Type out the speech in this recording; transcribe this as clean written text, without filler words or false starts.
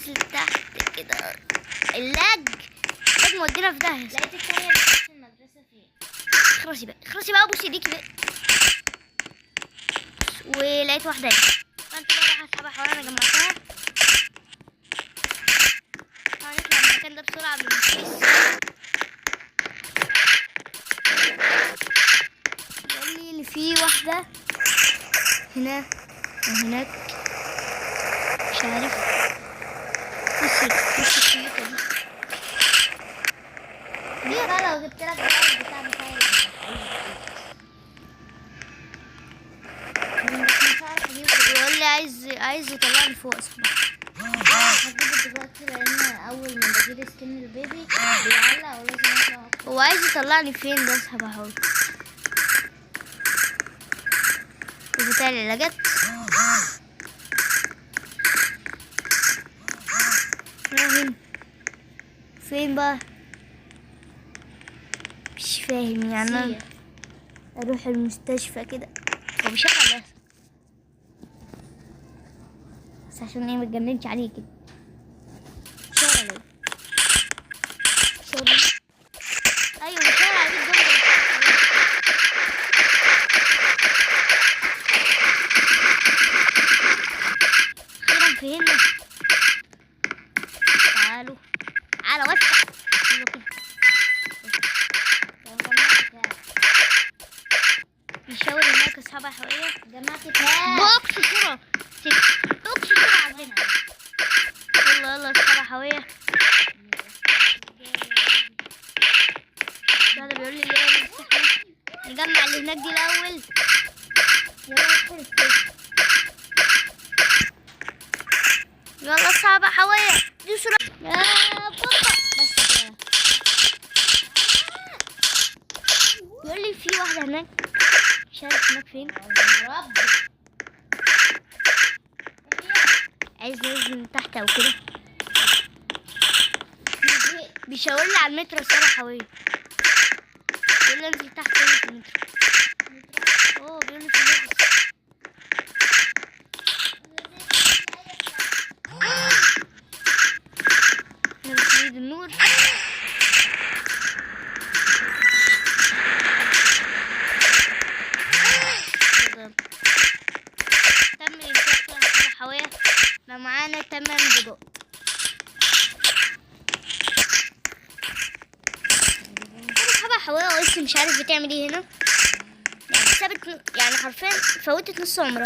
ننزل تحت كده. اللاج مودينا في داهية. لقيت الثانية بتاعت المدرسة فين؟ اخرسي بقى ابوس ايديكي بقى. ولقيت واحدة هنا. فانت بقى راح اسحبها حوالي انا جمعتها. هنطلع من المكان ده بسرعة قبل ما نخلص. قال لي اللي فيه واحدة هنا وهناك مش عارف. بصي الخيوطة دي. ليه بقى لو جبت لك بقى البتاع بتاعي مش عارف اجيبه. بيقول لي عايز يطلعني فوق اصلا. هجيبه دلوقتي لان اول ما بجيب سكين البيبي بيعلق ولازم اطلع. هو عايز يطلعني فين ده؟ اسحب احاول. البتاع اللي جت فين بقى؟ مش فاهم يعني. أنا اروح المستشفى كده. هو بيشغل بس عشان ايه متجننش عليه كده. شغل ايوه بيشغل عليه الجمله. اخيرا فهمنا. تعالوا وسع. ايوه كده. بيشاور هناك اصحابها حواليا. جمعت كام؟ بوكس بسرعة. بوكس بسرعة عندنا. يلا اصحابها حواليا. هذا بيقول لي ليه نجمع اللي هناك دي الاول. يلا اصحابها حواليا دي بسرعة. يا بابا بس كده. بيقول لي في واحدة هناك مش عارف هناك فين. عايز ننزل من تحت او كده. بيشاور لي على المترو الصراحوية. بيقول لي انزل تحت في المترو. بيقول لي في المترو. انا بسيد النور. تم الانتهاء الصراحوية. ما معانا 8 دقائق. اصحابها حواء لسه مش عارف بتعمل ايه هنا. يعني سابت يعني حرفيا فوتت نص عمرها.